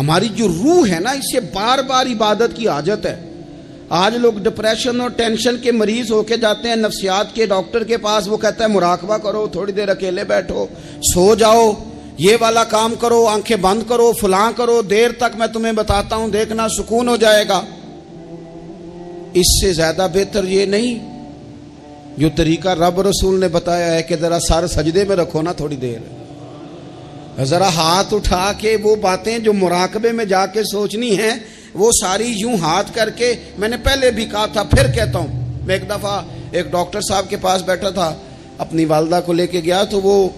ہماری جو روح ہے نا، اسے بار بار عبادت کی حاجت ہے۔ آج لوگ ڈپریشن اور ٹینشن کے مریض ہو کے جاتے ہیں نفسیات کے ڈاکٹر کے پاس، وہ کہتا ہے مراقبہ کرو، تھوڑی دیر اکیلے بیٹھو، سو جاؤ، یہ والا کام کرو، آنکھیں بند کرو، فلاں کرو، دیر تک میں تمہیں بتاتا ہوں، دیکھنا سکون ہو جائے گا۔ اس سے زیادہ بہتر یہ نہیں جو طریقہ رب رسول نے بتایا ہے کہ ذرا سر سجدے میں رکھو نا تھوڑی دیر، ذرا ہاتھ اٹھا کے وہ باتیں جو مراقبے میں جا کے سوچنی ہیں وہ ساری یوں ہاتھ کر کے، میں نے پہلے بھی کہا تھا پھر کہتا ہوں، میں ایک دفعہ ایک ڈاکٹر صاحب کے پاس بیٹھا تھا، اپنی والدہ کو لے کے گیا، تو وہ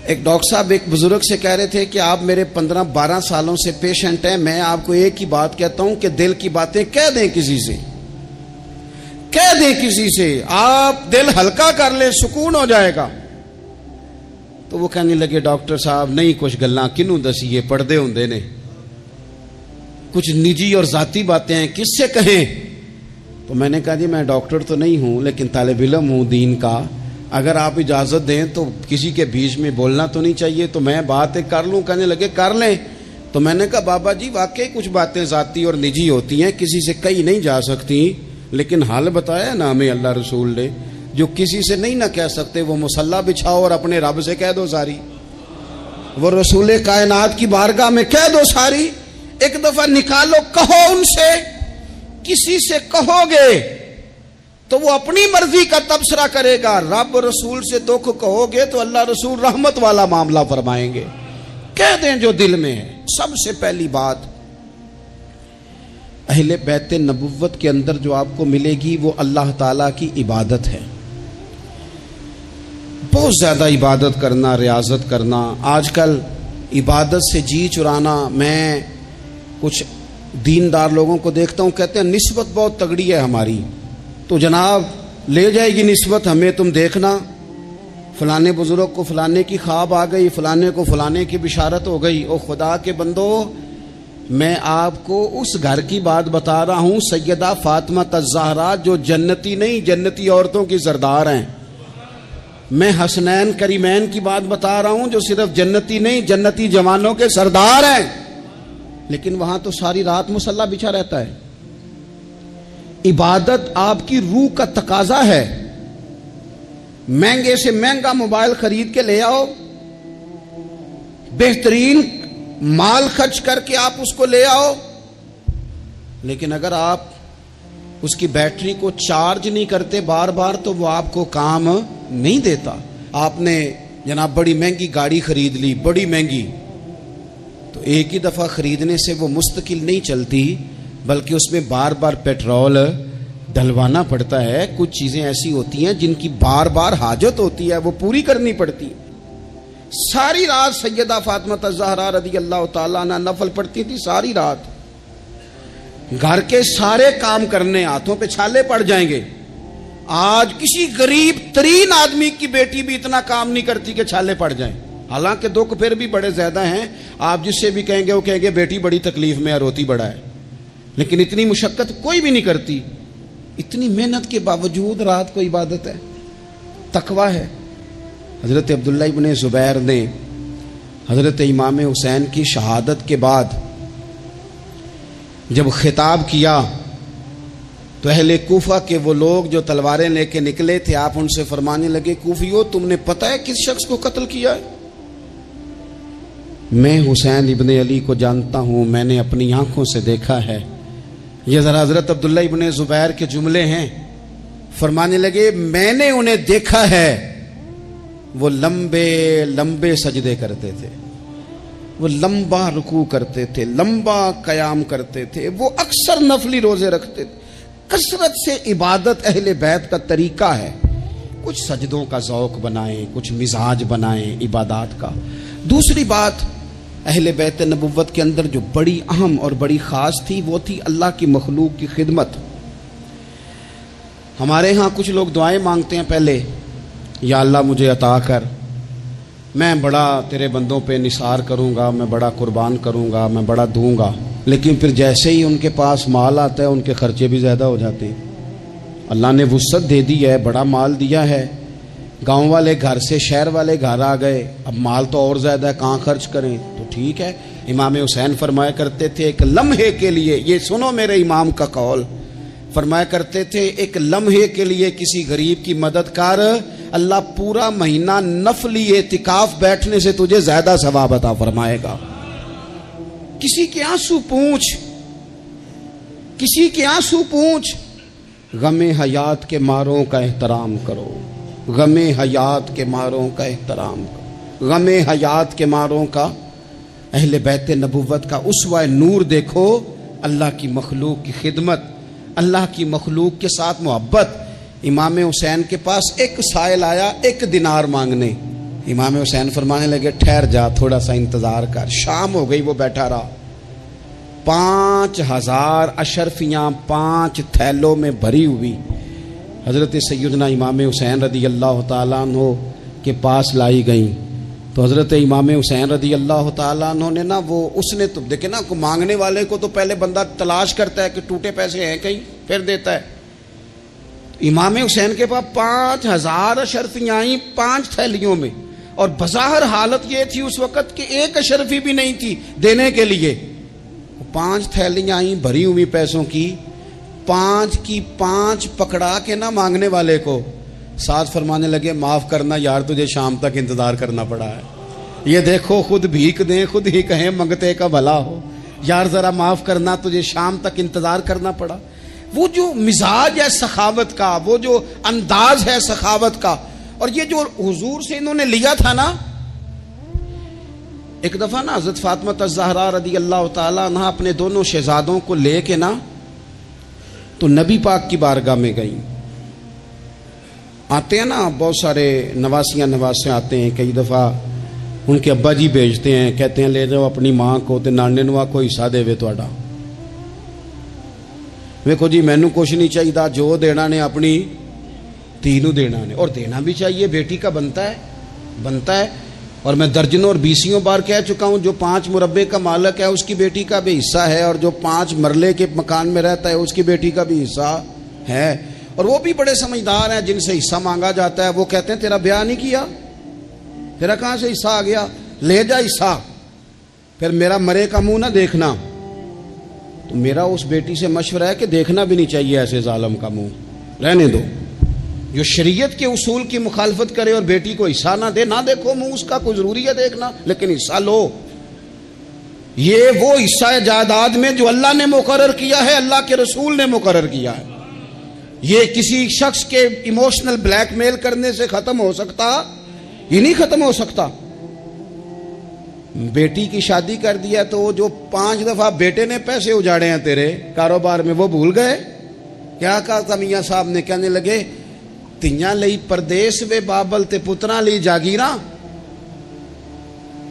ایک ڈاکٹر صاحب ایک بزرگ سے کہہ رہے تھے کہ آپ میرے 15-12 سالوں سے پیشنٹ ہیں، میں آپ کو ایک ہی بات کہتا ہوں کہ دل کی باتیں کہہ دیں کسی سے، کہہ دیں کسی سے، آپ دل ہلکا کر لیں، سکون ہو جائے گا۔ تو وہ کہنے لگے ڈاکٹر صاحب نہیں کچھ گلاں کنوں دسیے، پردے ہوندے نے، کچھ نجی اور ذاتی باتیں ہیں کس سے کہیں؟ تو میں نے کہا جی میں ڈاکٹر تو نہیں ہوں لیکن طالب علم ہوں دین کا، اگر آپ اجازت دیں تو کسی کے بیچ میں بولنا تو نہیں چاہیے، تو میں بات ایک کر لوں۔ کہنے لگے کر لیں۔ تو میں نے کہا بابا جی واقعی کچھ باتیں ذاتی اور نجی ہوتی ہیں، کسی سے کہی نہیں جا سکتی، لیکن حل بتایا نا ہمیں اللہ رسول نے، جو کسی سے نہیں نہ کہہ سکتے وہ مصلی بچھاؤ اور اپنے رب سے کہہ دو ساری، وہ رسول کائنات کی بارگاہ میں کہہ دو ساری، ایک دفعہ نکالو، کہو ان سے، کسی سے کہو گے تو وہ اپنی مرضی کا تبصرہ کرے گا، رب رسول سے دکھ کہو گے تو اللہ رسول رحمت والا معاملہ فرمائیں گے۔ کہہ دیں جو دل میں ہے۔ سب سے پہلی بات اہل بیت نبوت کے اندر جو آپ کو ملے گی وہ اللہ تعالیٰ کی عبادت ہے، بہت زیادہ عبادت کرنا، ریاضت کرنا۔ آج کل عبادت سے جی چرانا، میں کچھ دیندار لوگوں کو دیکھتا ہوں کہتے ہیں نسبت بہت تگڑی ہے ہماری، تو جناب لے جائے گی نسبت ہمیں، تم دیکھنا فلانے بزرگ کو فلانے کی خواب آ گئی، فلانے کو فلانے کی بشارت ہو گئی۔ او خدا کے بندو، میں آپ کو اس گھر کی بات بتا رہا ہوں سیدہ فاطمہ الزہرا جو جنتی نہیں، جنتی عورتوں کی سردار ہیں۔ میں حسنین کریمین کی بات بتا رہا ہوں جو صرف جنتی نہیں، جنتی جوانوں کے سردار ہیں، لیکن وہاں تو ساری رات مصلی بچھا رہتا ہے۔ عبادت آپ کی روح کا تقاضا ہے۔ مہنگے سے مہنگا موبائل خرید کے لے آؤ، بہترین مال خرچ کر کے آپ اس کو لے آؤ، لیکن اگر آپ اس کی بیٹری کو چارج نہیں کرتے بار بار تو وہ آپ کو کام نہیں دیتا۔ آپ نے جناب بڑی مہنگی گاڑی خرید لی، بڑی مہنگی، تو ایک ہی دفعہ خریدنے سے وہ مستقل نہیں چلتی، بلکہ اس میں بار بار پیٹرول ڈلوانا پڑتا ہے۔ کچھ چیزیں ایسی ہوتی ہیں جن کی بار بار حاجت ہوتی ہے، وہ پوری کرنی پڑتی۔ ساری رات سیدہ فاطمہ الزہرا رضی اللہ تعالیٰ عنہ نفل پڑھتی تھی، ساری رات، گھر کے سارے کام کرنے، ہاتھوں پہ چھالے پڑ جائیں گے۔ آج کسی غریب ترین آدمی کی بیٹی بھی اتنا کام نہیں کرتی کہ چھالے پڑ جائیں، حالانکہ دکھ پھر بھی بڑے زیادہ ہیں۔ آپ جس سے بھی کہیں گے وہ کہیں گے بیٹی بڑی تکلیف میں ہے، روتی بڑا ہے، لیکن اتنی مشقت کوئی بھی نہیں کرتی۔ اتنی محنت کے باوجود رات کو عبادت ہے، تقویٰ ہے۔ حضرت عبداللہ ابن زبیر نے حضرت امام حسین کی شہادت کے بعد جب خطاب کیا تو اہل کوفہ کے وہ لوگ جو تلواریں لے کے نکلے تھے، آپ ان سے فرمانے لگے کوفیو تم نے پتہ ہے کس شخص کو قتل کیا ہے؟ میں حسین ابن علی کو جانتا ہوں، میں نے اپنی آنکھوں سے دیکھا ہے۔ یہ ذرا حضرت عبداللہ ابن زبیر کے جملے ہیں۔ فرمانے لگے میں نے انہیں دیکھا ہے، وہ لمبے لمبے سجدے کرتے تھے، وہ لمبا رکوع کرتے تھے، لمبا قیام کرتے تھے، وہ اکثر نفلی روزے رکھتے تھے۔ کثرت سے عبادت اہل بیت کا طریقہ ہے۔ کچھ سجدوں کا ذوق بنائیں، کچھ مزاج بنائیں عبادات کا۔ دوسری بات اہل بیت نبوت کے اندر جو بڑی اہم اور بڑی خاص تھی وہ تھی اللہ کی مخلوق کی خدمت۔ ہمارے ہاں کچھ لوگ دعائیں مانگتے ہیں پہلے، یا اللہ مجھے عطا کر، میں بڑا تیرے بندوں پہ نثار کروں گا، میں بڑا قربان کروں گا، میں بڑا دوں گا، لیکن پھر جیسے ہی ان کے پاس مال آتا ہے ان کے خرچے بھی زیادہ ہو جاتے ہیں۔ اللہ نے وسعت دے دی ہے، بڑا مال دیا ہے، گاؤں والے گھر سے شہر والے گھر آ گئے، اب مال تو اور زیادہ ہے، کہاں خرچ کریں؟ تو ٹھیک ہے، امام حسین فرمایا کرتے تھے ایک لمحے کے لیے، یہ سنو میرے امام کا قول، فرمایا کرتے تھے ایک لمحے کے لیے کسی غریب کی مدد کر، اللہ پورا مہینہ نفلی اعتکاف بیٹھنے سے تجھے زیادہ ثواب عطا فرمائے گا۔ کسی کے آنسو پوچھ، کسی کے آنسو پوچھ، غم حیات کے ماروں کا احترام کرو، غم حیات کے ماروں کا احترام کرو، غم حیات کے ماروں کا۔ اہل بیت نبوت کا اسوہ نور دیکھو، اللہ کی مخلوق کی خدمت، اللہ کی مخلوق کے ساتھ محبت۔ امام حسین کے پاس ایک سائل آیا 1 دینار مانگنے، امام حسین فرمانے لگے ٹھہر جا، تھوڑا سا انتظار کر۔ شام ہو گئی، وہ بیٹھا رہا، 5000 اشرفیاں 5 تھیلوں میں بھری ہوئی حضرت سیدنا امام حسین رضی اللہ تعالیٰ عنہ کے پاس لائی گئیں۔ تو حضرت امام حسین رضی اللہ تعالیٰ عنہ نے نا، وہ اس نے تو دیکھے نا، مانگنے والے کو تو پہلے بندہ تلاش کرتا ہے کہ ٹوٹے پیسے ہیں کہیں، پھر دیتا ہے۔ امام حسین کے پاس 5000 اشرفیاں آئیں 5 تھیلیوں میں، اور بظاہر حالت یہ تھی اس وقت کہ 1 اشرفی بھی نہیں تھی دینے کے لیے۔ 5 تھیلیاں آئیں بھری ہوئی پیسوں کی، 5 کی 5 پکڑا کے نہ مانگنے والے کو، ساتھ فرمانے لگے معاف کرنا یار، تجھے شام تک انتظار کرنا پڑا ہے۔ یہ دیکھو خود بھیک دیں خود ہی کہیں منگتے کا بھلا ہو، یار ذرا معاف کرنا، تجھے شام تک انتظار کرنا پڑا۔ وہ جو مزاج ہے سخاوت کا، وہ جو انداز ہے سخاوت کا، اور یہ جو حضور سے انہوں نے لیا تھا نا۔ ایک دفعہ نا حضرت فاطمہ الزہرا رضی اللہ تعالیٰ عنہ اپنے دونوں شہزادوں کو لے کے نا تو نبی پاک کی بارگاہ میں گئیں۔ آتے ہیں نا بہت سارے نواسیاں نواسے آتے ہیں، کئی دفعہ ان کے ابا جی بھیجتے ہیں، کہتے ہیں لے جاؤ اپنی ماں کو تے نانے نوا کو حصہ دے وے تہاڈا۔ ویکھو جی مینوں کچھ نہیں چاہیے، جو دینا نے اپنی دھی نوں دینا نے، اور دینا بھی چاہیے، بیٹی کا بنتا ہے۔ اور میں درجنوں اور 20 بار کہہ چکا ہوں، جو 5 مربے کا مالک ہے اس کی بیٹی کا بھی حصہ ہے، اور جو 5 مرلے کے مکان میں رہتا ہے اس کی بیٹی کا بھی حصہ ہے۔ اور وہ بھی بڑے سمجھدار ہیں، جن سے حصہ مانگا جاتا ہے وہ کہتے ہیں تیرا بیاہ نہیں کیا، تیرا کہاں سے حصہ آ گیا، لے جا حصہ، پھر میرا مرے کا منہ نہ دیکھنا۔ تو میرا اس بیٹی سے مشورہ ہے کہ دیکھنا بھی نہیں چاہیے ایسے ظالم کا منہ، رہنے دو۔ جو شریعت کے اصول کی مخالفت کرے اور بیٹی کو حصہ نہ دے، نہ دیکھو منہ اس کا، کوئی ضروری ہے دیکھنا، لیکن حصہ لو۔ یہ وہ حصہ ہے جائیداد میں جو اللہ نے مقرر کیا ہے، اللہ کے رسول نے مقرر کیا ہے۔ یہ کسی شخص کے ایموشنل بلیک میل کرنے سے ختم ہو سکتا، یہ نہیں ختم ہو سکتا۔ بیٹی کی شادی کر دیا تو وہ جو 5 دفعہ بیٹے نے پیسے اجاڑے ہیں تیرے کاروبار میں، وہ بھول گئے؟ کیا کہا تھا میاں صاحب نے؟ کہنے لگے تیاں لئی پردیس وے بابل تے پتراں لئی جاگیراں،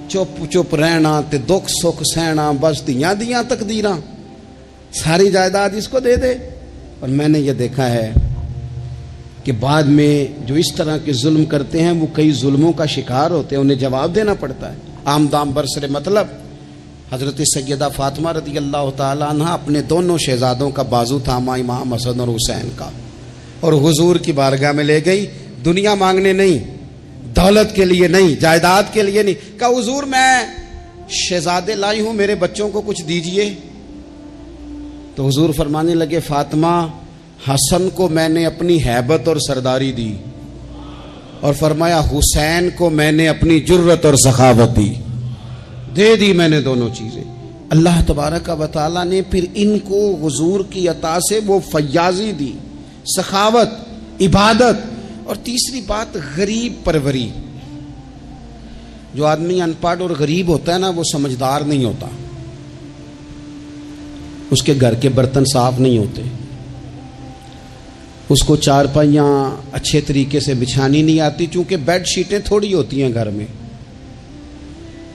چپ چپ رہنا تے دکھ سکھ سہنا، بس تیاں دیاں تقدیراں، ساری جائیداد اس کو دے دے۔ اور میں نے یہ دیکھا ہے کہ بعد میں جو اس طرح کے ظلم کرتے ہیں وہ کئی ظلموں کا شکار ہوتے ہیں، انہیں جواب دینا پڑتا ہے۔ آمدام برسر مطلب حضرت سیدہ فاطمہ رضی اللہ تعالیٰ عنہ اپنے دونوں شہزادوں کا بازو تھاما، امام حسن اور حسین کا، اور حضور کی بارگاہ میں لے گئی، دنیا مانگنے نہیں، دولت کے لیے نہیں، جائیداد کے لیے نہیں، کہا حضور میں شہزادے لائی ہوں، میرے بچوں کو کچھ دیجئے۔ تو حضور فرمانے لگے فاطمہ، حسن کو میں نے اپنی ہیبت اور سرداری دی، اور فرمایا حسین کو میں نے اپنی جرت اور سخاوت دے دی میں نے دونوں چیزیں۔ اللہ تبارک و تعالیٰ نے پھر ان کو حضور کی عطا سے وہ فیاضی دی، سخاوت، عبادت، اور تیسری بات غریب پروری۔ جو آدمی ان پڑھ اور غریب ہوتا ہے نا، وہ سمجھدار نہیں ہوتا، اس کے گھر کے برتن صاف نہیں ہوتے، اس کو چارپائیاں اچھے طریقے سے بچھانی نہیں آتی، چونکہ بیڈ شیٹیں تھوڑی ہوتی ہیں گھر میں،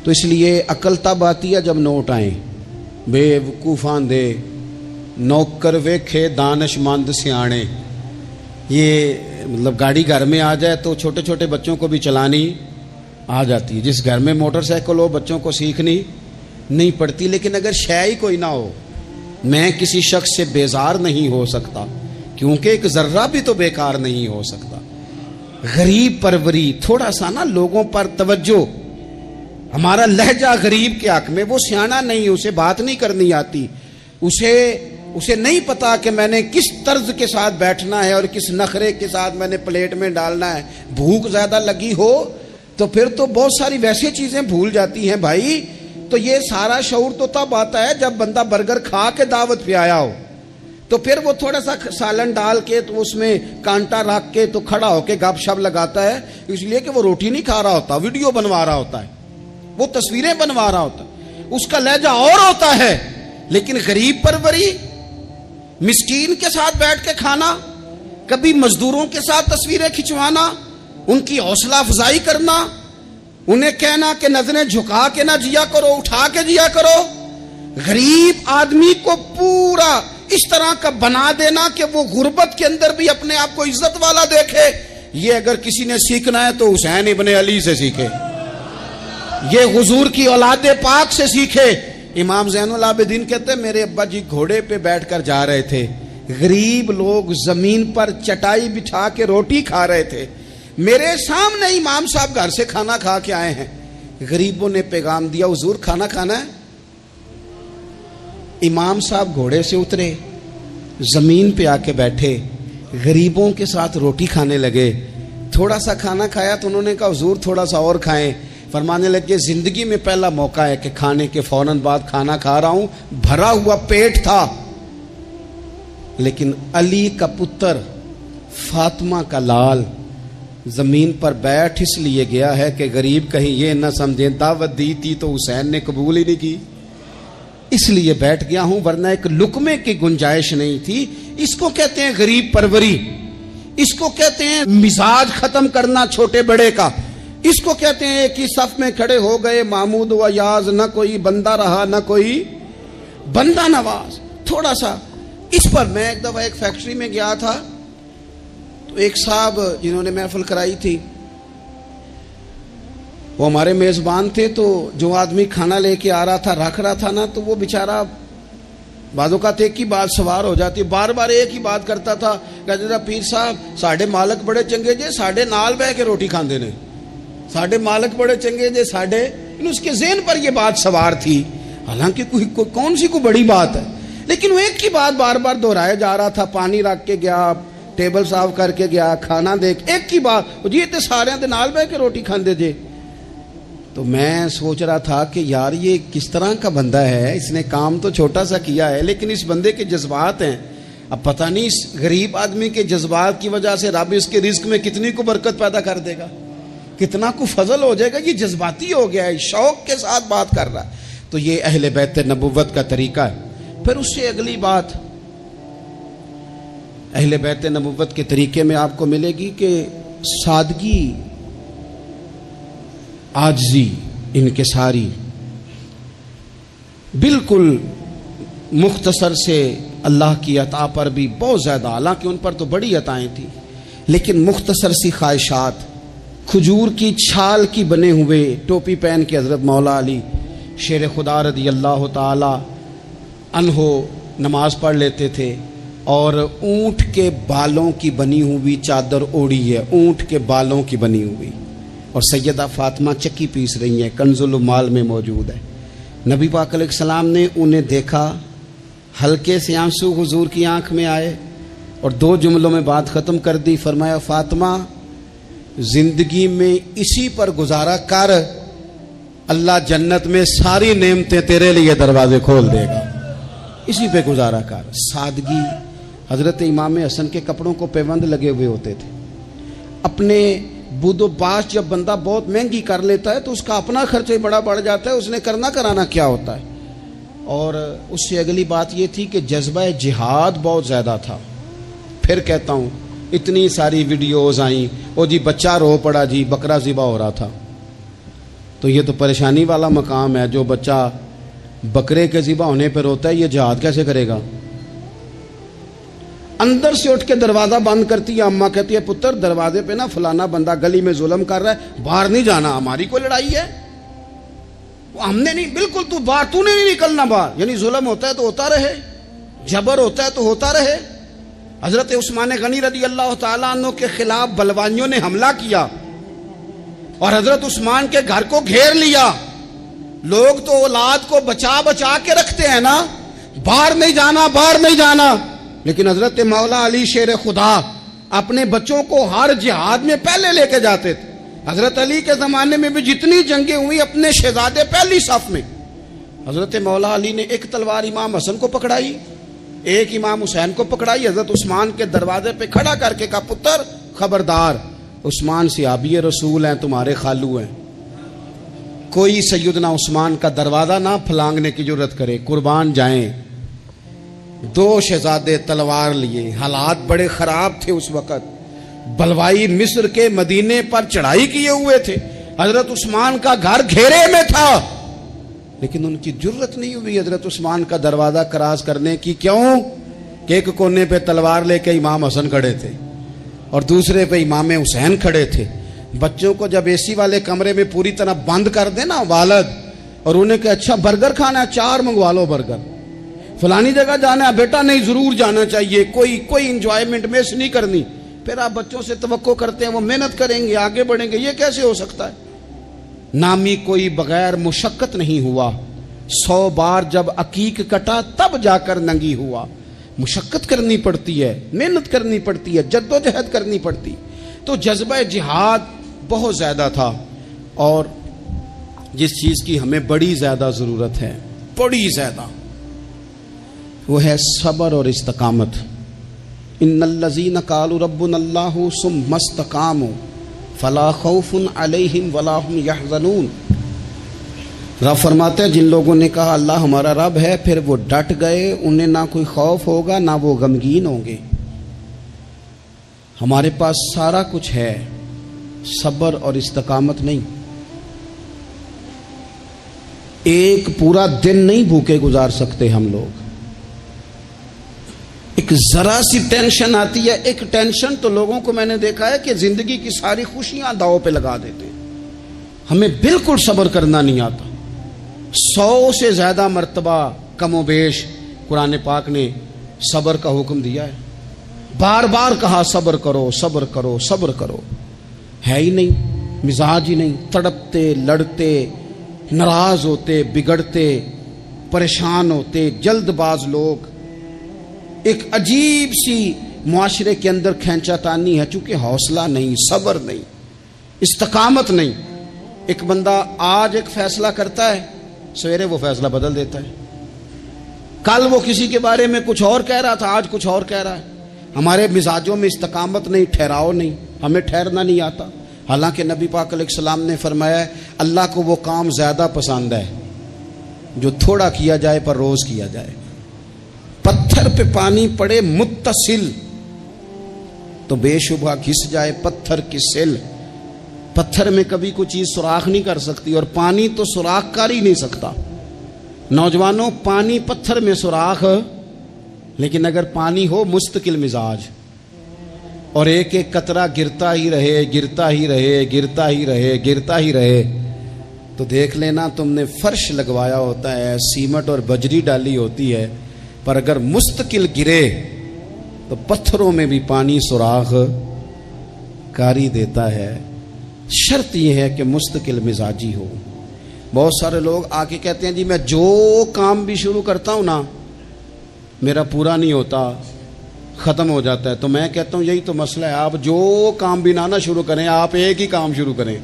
تو اس لیے عقل تب آتی ہے جب نوٹ آئیں۔ بے وقوفاں دے نوکر ویکھے دانش مند سیانے، یہ مطلب گاڑی گھر میں آ جائے تو چھوٹے چھوٹے بچوں کو بھی چلانی آ جاتی ہے۔ جس گھر میں موٹر سائیکل ہو بچوں کو سیکھنی نہیں پڑتی، لیکن اگر شے ہی کوئی نہ ہو، میں کسی شخص سے بیزار نہیں ہو سکتا، کیونکہ ایک ذرہ بھی تو بیکار نہیں ہو سکتا۔ غریب پروری، تھوڑا سا نا لوگوں پر توجہ، ہمارا لہجہ غریب کے حق میں، وہ سیانا نہیں، اسے بات نہیں کرنی آتی، اسے نہیں پتا کہ میں نے کس طرز کے ساتھ بیٹھنا ہے اور کس نخرے کے ساتھ میں نے پلیٹ میں ڈالنا ہے۔ بھوک زیادہ لگی ہو تو پھر تو بہت ساری ویسی چیزیں بھول جاتی ہیں بھائی۔ تو یہ سارا شعور تو تب آتا ہے جب بندہ برگر کھا کے دعوت پہ آیا ہو، تو پھر وہ تھوڑا سا سالن ڈال کے تو اس میں کانٹا رکھ کے تو کھڑا ہو کے گپ شپ لگاتا ہے، اس لیے کہ وہ روٹی نہیں کھا رہا ہوتا، ویڈیو بنوا رہا ہوتا ہے، وہ تصویریں بنوا رہا ہوتا ہے، اس کا لہجہ اور ہوتا ہے۔ لیکن غریب پروری، مسکین کے ساتھ بیٹھ کے کھانا، کبھی مزدوروں کے ساتھ تصویریں کھنچوانا، ان کی حوصلہ افزائی کرنا، انہیں کہنا کہ نظریں جھکا کے نہ جیا کرو، اٹھا کے جیا کرو، غریب آدمی کو پورا اس طرح کا بنا دینا کہ وہ غربت کے اندر بھی اپنے آپ کو عزت والا دیکھے۔ یہ اگر کسی نے سیکھنا ہے تو حسین ابن علی سے سیکھے، یہ حضور کی اولاد پاک سے سیکھے۔ امام زین العابدین کہتے ہیں میرے ابا جی گھوڑے پہ بیٹھ کر جا رہے تھے، غریب لوگ زمین پر چٹائی بچھا کے روٹی کھا رہے تھے، میرے سامنے امام صاحب گھر سے کھانا کھا کے آئے ہیں، غریبوں نے پیغام دیا حضور کھانا کھانا ہے۔ امام صاحب گھوڑے سے اترے، زمین پہ آ کے بیٹھے، غریبوں کے ساتھ روٹی کھانے لگے، تھوڑا سا کھانا کھایا تو انہوں نے کہا حضور تھوڑا سا اور کھائیں، فرمانے لگے زندگی میں پہلا موقع ہے کہ کھانے کے فوراً بعد کھانا کھا رہا ہوں، بھرا ہوا پیٹ تھا، لیکن علی کا پتر فاطمہ کا لال زمین پر بیٹھ اس لیے گیا ہے کہ غریب کہیں یہ نہ سمجھیں دعوت دی تھی تو حسین نے قبول ہی نہیں کی، اس لیے بیٹھ گیا ہوں، ورنہ ایک لقمے کی گنجائش نہیں تھی۔ اس کو کہتے ہیں غریب پروری، اس کو کہتے ہیں مزاج ختم کرنا چھوٹے بڑے کا، اس کو کہتے ہیں ایک ہی صف میں کھڑے ہو گئے محمود و یاز، نہ کوئی بندہ رہا نہ کوئی بندہ نواز۔ تھوڑا سا اس پر میں ایک دفعہ ایک فیکٹری میں گیا تھا، تو ایک صاحب جنہوں نے محفل کرائی تھی وہ ہمارے میزبان تھے، تو جو آدمی کھانا لے کے آ رہا تھا رکھ رہا تھا نا، تو وہ بیچارہ بعض اوقات ایک ہی بات سوار ہو جاتی، بار بار ایک ہی بات کرتا تھا، کہتے تھا پیر صاحب ساڈے مالک بڑے چنگے جے، ساڈے نال بہ کے روٹی کھاندے نے، ساڈے مالک بڑے چنگے جے ساڈے، اس کے ذہن پر یہ بات سوار تھی، حالانکہ کوئی کون سی کوئی بڑی بات ہے، لیکن وہ ایک ہی بات بار بار دہرایا جا رہا تھا، پانی رکھ کے گیا، ٹیبل صاف کر کے گیا، کھانا دیکھ، ایک ہی بات، جی تے سارے دے نال بہ کے روٹی کھاندے جے۔ تو میں سوچ رہا تھا کہ یار یہ کس طرح کا بندہ ہے، اس نے کام تو چھوٹا سا کیا ہے لیکن اس بندے کے جذبات ہیں، اب پتہ نہیں اس غریب آدمی کے جذبات کی وجہ سے رب اس کے رزق میں کتنی کو برکت پیدا کر دے گا، کتنا کو فضل ہو جائے گا، یہ جذباتی ہو گیا ہے، شوق کے ساتھ بات کر رہا ہے۔ تو یہ اہل بیت نبوت کا طریقہ ہے۔ پھر اس سے اگلی بات اہل بیت نبوت کے طریقے میں آپ کو ملے گی کہ سادگی، عاجزی، انکساری، بالکل مختصر سے اللہ کی عطا پر بھی بہت زیادہ، حالانکہ ان پر تو بڑی عطائیں تھیں، لیکن مختصر سی خواہشات، کھجور کی چھال کی بنے ہوئے ٹوپی پہن کے حضرت مولا علی شیر خدا رضی اللہ تعالی عنہ نماز پڑھ لیتے تھے، اور اونٹ کے بالوں کی بنی ہوئی چادر اوڑی ہے، اونٹ کے بالوں کی بنی ہوئی، اور سیدہ فاطمہ چکی پیس رہی ہیں، کنز المال میں موجود ہے۔ نبی پاک علیہ السلام نے انہیں دیکھا، ہلکے سے آنسو حضور کی آنکھ میں آئے اور دو جملوں میں بات ختم کر دی، فرمایا فاطمہ زندگی میں اسی پر گزارا کر، اللہ جنت میں ساری نعمتیں تیرے لیے دروازے کھول دے گا، اسی پہ گزارا کر۔ سادگی، حضرت امام حسن کے کپڑوں کو پیوند لگے ہوئے ہوتے تھے، اپنے بود و باش جب بندہ بہت مہنگی کر لیتا ہے تو اس کا اپنا خرچہ بڑا بڑھ جاتا ہے، اس نے کرنا کرانا کیا ہوتا ہے۔ اور اس سے اگلی بات یہ تھی کہ جذبہ جہاد بہت زیادہ تھا۔ پھر کہتا ہوں اتنی ساری ویڈیوز آئیں، او جی بچہ رو پڑا جی، بکرا ذبح ہو رہا تھا، تو یہ تو پریشانی والا مقام ہے، جو بچہ بکرے کے ذبح ہونے پر روتا ہے یہ جہاد کیسے کرے گا؟ اندر سے اٹھ کے دروازہ بند کرتی ہے اماں، کہتی ہے پتر دروازے پہ نا فلانا بندہ گلی میں ظلم کر رہا ہے، باہر نہیں جانا، ہماری کوئی لڑائی ہے، ہم نے نہیں، بالکل تو باہر، تو نے نہیں نکلنا باہر، یعنی ظلم ہوتا ہے تو ہوتا رہے، جبر ہوتا ہے تو ہوتا رہے۔ حضرت عثمان غنی رضی اللہ تعالیٰ عنہ کے خلاف بلوانیوں نے حملہ کیا اور حضرت عثمان کے گھر کو گھیر لیا، لوگ تو اولاد کو بچا بچا کے رکھتے ہیں نا، باہر نہیں جانا باہر نہیں جانا، لیکن حضرت مولا علی شیر خدا اپنے بچوں کو ہر جہاد میں پہلے لے کے جاتے تھے۔ حضرت علی کے زمانے میں بھی جتنی جنگیں ہوئی اپنے شہزادے پہلی صف میں۔ حضرت مولا علی نے ایک تلوار امام حسن کو پکڑائی، ایک امام حسین کو پکڑائی، حضرت عثمان کے دروازے پہ کھڑا کر کے کہا پتر خبردار، عثمان صحابی رسول ہیں، تمہارے خالو ہیں، کوئی سیدنا عثمان کا دروازہ نہ پھلانگنے کی ضرورت کرے، قربان جائیں۔ دو شہزادے تلوار لیے، حالات بڑے خراب تھے اس وقت، بلوائی مصر کے مدینے پر چڑھائی کیے ہوئے تھے، حضرت عثمان کا گھر گھیرے میں تھا، لیکن ان کی جرت نہیں ہوئی حضرت عثمان کا دروازہ کراس کرنے کی۔ کیوں کہ ایک کونے پہ تلوار لے کے امام حسن کھڑے تھے اور دوسرے پہ امام حسین کھڑے تھے۔ بچوں کو جب اے سی والے کمرے میں پوری طرح بند کر دے نا والد، اور انہیں کہ اچھا برگر کھانا ہے، 4 منگوا لو برگر، فلانی جگہ جانا ہے بیٹا، نہیں ضرور جانا چاہیے، کوئی انجوائمنٹ مس نہیں کرنی، پھر آپ بچوں سے توقع کرتے ہیں وہ محنت کریں گے آگے بڑھیں گے، یہ کیسے ہو سکتا ہے؟ نامی کوئی بغیر مشقت نہیں ہوا، 100 بار جب عقیق کٹا تب جا کر ننگی ہوا۔ مشقت کرنی پڑتی ہے، محنت کرنی پڑتی ہے، جد و جہد کرنی پڑتی۔ تو جذبہ جہاد بہت زیادہ تھا، اور جس چیز کی ہمیں بڑی زیادہ ضرورت ہے، بڑی زیادہ، وہ ہے صبر اور استقامت۔ ان الذین قالوا ربنا اللہ ثم استقاموا فلا خوف علیہم ولا هم یحزنون۔ رب فرماتے ہیں جن لوگوں نے کہا اللہ ہمارا رب ہے، پھر وہ ڈٹ گئے، انہیں نہ کوئی خوف ہوگا نہ وہ غمگین ہوں گے۔ ہمارے پاس سارا کچھ ہے، صبر اور استقامت نہیں۔ ایک پورا دن نہیں بھوکے گزار سکتے ہم لوگ۔ ایک ذرا سی ٹینشن آتی ہے، ایک ٹینشن تو لوگوں کو میں نے دیکھا ہے کہ زندگی کی ساری خوشیاں داؤ پہ لگا دیتے ہیں۔ ہمیں بالکل صبر کرنا نہیں آتا۔ 100 سے زیادہ مرتبہ کم و بیش قرآن پاک نے صبر کا حکم دیا ہے، بار بار کہا صبر کرو صبر کرو صبر کرو، ہے ہی نہیں، مزاج ہی نہیں، تڑپتے لڑتے ناراض ہوتے بگڑتے پریشان ہوتے جلد باز لوگ۔ ایک عجیب سی معاشرے کے اندر کھینچا تانی ہے، چونکہ حوصلہ نہیں، صبر نہیں، استقامت نہیں۔ ایک بندہ آج ایک فیصلہ کرتا ہے، سویرے وہ فیصلہ بدل دیتا ہے۔ کل وہ کسی کے بارے میں کچھ اور کہہ رہا تھا، آج کچھ اور کہہ رہا ہے۔ ہمارے مزاجوں میں استقامت نہیں، ٹھہراؤ نہیں، ہمیں ٹھہرنا نہیں آتا۔ حالانکہ نبی پاک علیہ السلام نے فرمایا ہے اللہ کو وہ کام زیادہ پسند ہے جو تھوڑا کیا جائے پر روز کیا جائے۔ پتھر پہ پانی پڑے متصل تو بے شبہ گھس جائے پتھر کی سل۔ پتھر میں کبھی کوئی چیز سوراخ نہیں کر سکتی، اور پانی تو سوراخ کر ہی نہیں سکتا۔ نوجوانوں، پانی پتھر میں سوراخ، لیکن اگر پانی ہو مستقل مزاج اور ایک ایک قطرہ گرتا ہی رہے گرتا ہی رہے گرتا ہی رہے گرتا ہی رہے، تو دیکھ لینا تم نے فرش لگوایا ہوتا ہے، سیمنٹ اور بجری ڈالی ہوتی ہے، پر اگر مستقل گرے تو پتھروں میں بھی پانی سوراخ کر ہی دیتا ہے۔ شرط یہ ہے کہ مستقل مزاجی ہو۔ بہت سارے لوگ آ کے کہتے ہیں جی میں جو کام بھی شروع کرتا ہوں نا میرا پورا نہیں ہوتا، ختم ہو جاتا ہے۔ تو میں کہتا ہوں یہی تو مسئلہ ہے، آپ جو کام بھی نہ شروع کریں، آپ ایک ہی کام شروع کریں،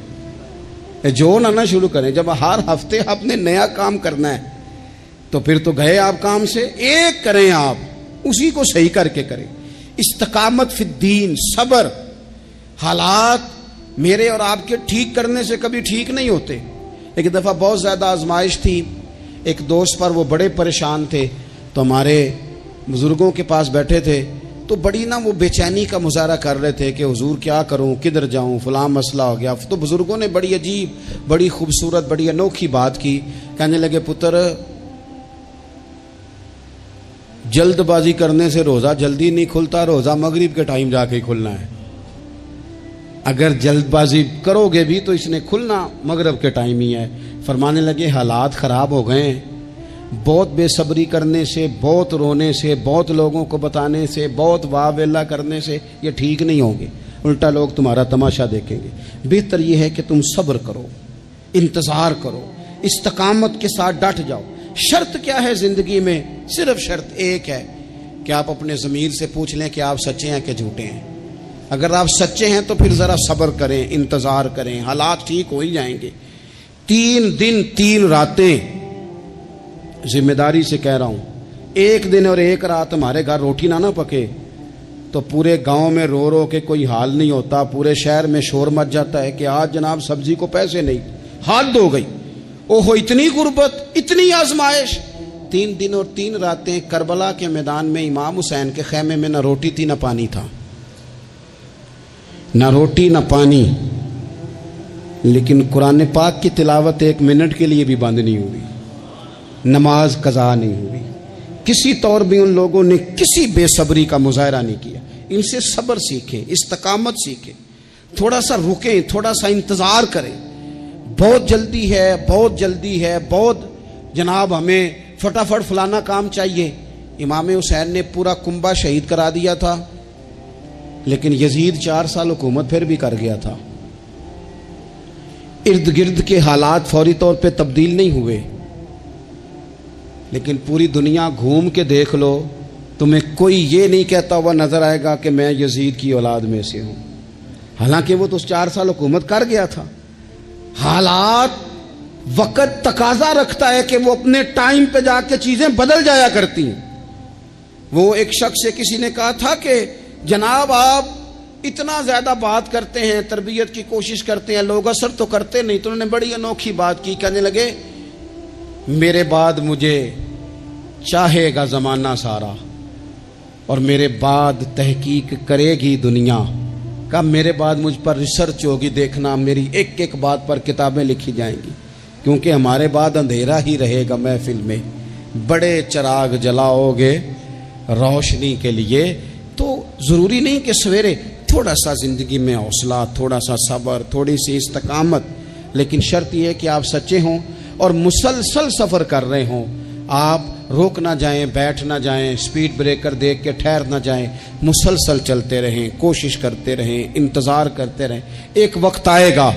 جو نہ شروع کریں۔ جب ہر ہفتے آپ نے نیا کام کرنا ہے تو پھر تو گئے آپ کام سے، ایک کریں، آپ اسی کو صحیح کر کے کریں۔ استقامت فی الدین، صبر۔ حالات میرے اور آپ کے ٹھیک کرنے سے کبھی ٹھیک نہیں ہوتے۔ ایک دفعہ بہت زیادہ آزمائش تھی، ایک دوست پر، وہ بڑے پریشان تھے، تو ہمارے بزرگوں کے پاس بیٹھے تھے، تو بڑی وہ بے چینی کا مظاہرہ کر رہے تھے کہ حضور کیا کروں، کدھر جاؤں، فلاں مسئلہ ہو گیا۔ تو بزرگوں نے بڑی عجیب، بڑی خوبصورت، بڑی انوکھی بات کی، کہنے لگے پتر جلد بازی کرنے سے روزہ جلدی نہیں کھلتا، روزہ مغرب کے ٹائم جا کے ہی کھلنا ہے۔ اگر جلد بازی کرو گے بھی تو اس نے کھلنا مغرب کے ٹائم ہی ہے۔ فرمانے لگے حالات خراب ہو گئے ہیں، بہت بے صبری کرنے سے، بہت رونے سے، بہت لوگوں کو بتانے سے، بہت واہ ویلا کرنے سے یہ ٹھیک نہیں ہوں گے، الٹا لوگ تمہارا تماشا دیکھیں گے۔ بہتر یہ ہے کہ تم صبر کرو، انتظار کرو، استقامت کے ساتھ ڈٹ جاؤ۔ شرط کیا ہے زندگی میں؟ صرف شرط ایک ہے کہ آپ اپنے ضمیر سے پوچھ لیں کہ آپ سچے ہیں کہ جھوٹے ہیں۔ اگر آپ سچے ہیں تو پھر ذرا صبر کریں، انتظار کریں، حالات ٹھیک ہو ہی جائیں گے۔ 3 دن 3 راتیں، ذمہ داری سے کہہ رہا ہوں، 1 دن اور 1 رات ہمارے گھر روٹی نہ پکے تو پورے گاؤں میں رو رو کے کوئی حال نہیں ہوتا، پورے شہر میں شور مچ جاتا ہے کہ آج جناب سبزی کو پیسے نہیں، حد ہو گئی، اوہو اتنی غربت، اتنی آزمائش۔ 3 دن اور 3 راتیں کربلا کے میدان میں امام حسین کے خیمے میں نہ روٹی تھی نہ پانی تھا، نہ روٹی نہ پانی، لیکن قرآن پاک کی تلاوت 1 منٹ کے لیے بھی بند نہیں ہوئی، نماز قضا نہیں ہوئی، کسی طور بھی ان لوگوں نے کسی بے صبری کا مظاہرہ نہیں کیا۔ ان سے صبر سیکھیں، استقامت سیکھیں، تھوڑا سا رکیں، تھوڑا سا انتظار کریں۔ بہت جلدی ہے، بہت جلدی ہے، بہت جناب ہمیں فٹافٹ فلانا کام چاہیے۔ امام حسین نے پورا کنبہ شہید کرا دیا تھا، لیکن یزید 4 سال حکومت پھر بھی کر گیا تھا۔ ارد گرد کے حالات فوری طور پہ تبدیل نہیں ہوئے، لیکن پوری دنیا گھوم کے دیکھ لو، تمہیں کوئی یہ نہیں کہتا ہوا نظر آئے گا کہ میں یزید کی اولاد میں سے ہوں، حالانکہ وہ تو 4 سال حکومت کر گیا تھا۔ حالات، وقت تقاضا رکھتا ہے کہ وہ اپنے ٹائم پہ جا کے چیزیں بدل جایا کرتی ہیں۔ وہ ایک شخص سے کسی نے کہا تھا کہ جناب آپ اتنا زیادہ بات کرتے ہیں، تربیت کی کوشش کرتے ہیں، لوگ اثر تو کرتے نہیں۔ تو انہوں نے بڑی انوکھی بات کی، کہنے لگے میرے بعد مجھے چاہے گا زمانہ سارا، اور میرے بعد تحقیق کرے گی دنیا کا، میرے بعد مجھ پر ریسرچ ہوگی، دیکھنا میری ایک ایک بات پر کتابیں لکھی جائیں گی، کیونکہ ہمارے بعد اندھیرا ہی رہے گا محفل میں، بڑے چراغ جلاؤ گے روشنی کے لیے۔ تو ضروری نہیں کہ سویرے، تھوڑا سا زندگی میں حوصلہ، تھوڑا سا صبر، تھوڑی سی استقامت، لیکن شرط یہ ہے کہ آپ سچے ہوں اور مسلسل سفر کر رہے ہوں۔ آپ روک نہ جائیں، بیٹھ نہ جائیں، سپیڈ بریکر دیکھ کے ٹھہر نہ جائیں، مسلسل چلتے رہیں، کوشش کرتے رہیں، انتظار کرتے رہیں۔ ایک وقت آئے گا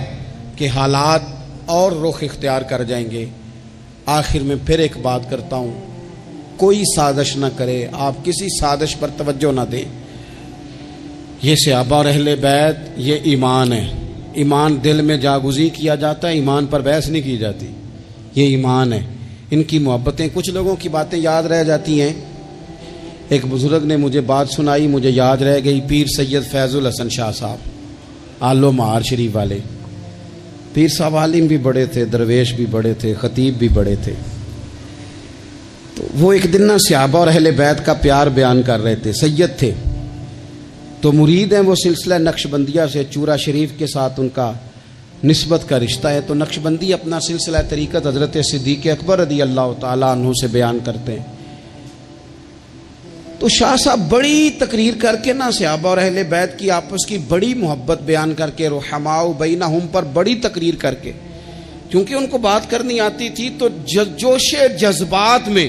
کہ حالات اور رخ اختیار کر جائیں گے۔ آخر میں پھر ایک بات کرتا ہوں، کوئی سازش نہ کرے، آپ کسی سازش پر توجہ نہ دیں۔ یہ صحابہ اور اہل بیت، یہ ایمان ہے، ایمان دل میں جاگزی کیا جاتا ہے، ایمان پر بحث نہیں کی جاتی، یہ ایمان ہے۔ ان کی محبتیں، کچھ لوگوں کی باتیں یاد رہ جاتی ہیں۔ ایک بزرگ نے مجھے بات سنائی، مجھے یاد رہ گئی، پیر سید فیض الحسن شاہ صاحب، آلو مہار شریف والے پیر صاحب، عالم بھی بڑے تھے، درویش بھی بڑے تھے، خطیب بھی بڑے تھے۔ تو وہ ایک دن صحابہ اور اہل بیت کا پیار بیان کر رہے تھے، سید تھے، تو مرید ہیں وہ، سلسلہ نقشبندیہ سے چورا شریف کے ساتھ ان کا نسبت کا رشتہ ہے۔ تو نقشبندی اپنا سلسلہ طریقت حضرت صدیق اکبر رضی اللہ تعالیٰ عنہ سے بیان کرتے ہیں۔ تو شاہ صاحب بڑی تقریر کر کے صحابہ اور اہل بیت کی آپس کی بڑی محبت بیان کر کے، رحماء بینہم پر بڑی تقریر کر کے، کیونکہ ان کو بات کرنی آتی تھی، تو جوش جذبات میں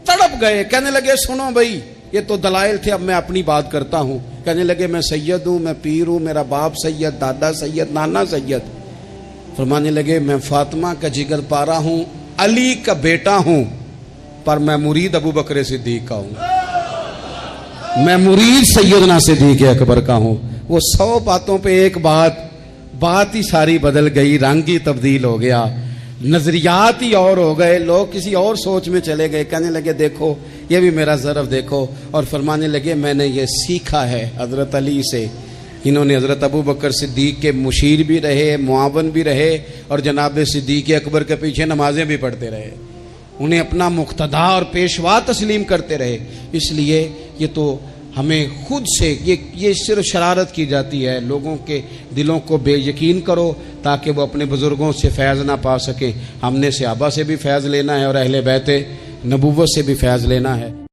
تڑپ گئے، کہنے لگے سنو بھائی، یہ تو دلائل تھے، اب میں اپنی بات کرتا ہوں۔ کہنے لگے میں سید ہوں، میں پیر ہوں، میرا باپ سید، دادا سید، نانا سید۔ فرمانے لگے میں فاطمہ کا جگر پارا ہوں، علی کا بیٹا ہوں، پر میں مرید ابو بکر صدیق کا ہوں، میں مرید سیدنا صدیق اکبر کا ہوں۔ وہ 100 باتوں پہ ایک بات ہی ساری بدل گئی، رنگ ہی تبدیل ہو گیا، نظریات ہی اور ہو گئے، لوگ کسی اور سوچ میں چلے گئے۔ کہنے لگے دیکھو یہ بھی میرا ظرف دیکھو، اور فرمانے لگے میں نے یہ سیکھا ہے حضرت علی سے، انہوں نے حضرت ابو بکر صدیق کے مشیر بھی رہے، معاون بھی رہے، اور جناب صدیق اکبر کے پیچھے نمازیں بھی پڑھتے رہے، انہیں اپنا مقتدا اور پیشوا تسلیم کرتے رہے۔ اس لیے یہ تو ہمیں خود سے یہ صرف شرارت کی جاتی ہے، لوگوں کے دلوں کو بے یقین کرو تاکہ وہ اپنے بزرگوں سے فیض نہ پا سکیں۔ ہم نے صحابہ سے بھی فیض لینا ہے اور اہل بیت نبوت سے بھی فیض لینا ہے۔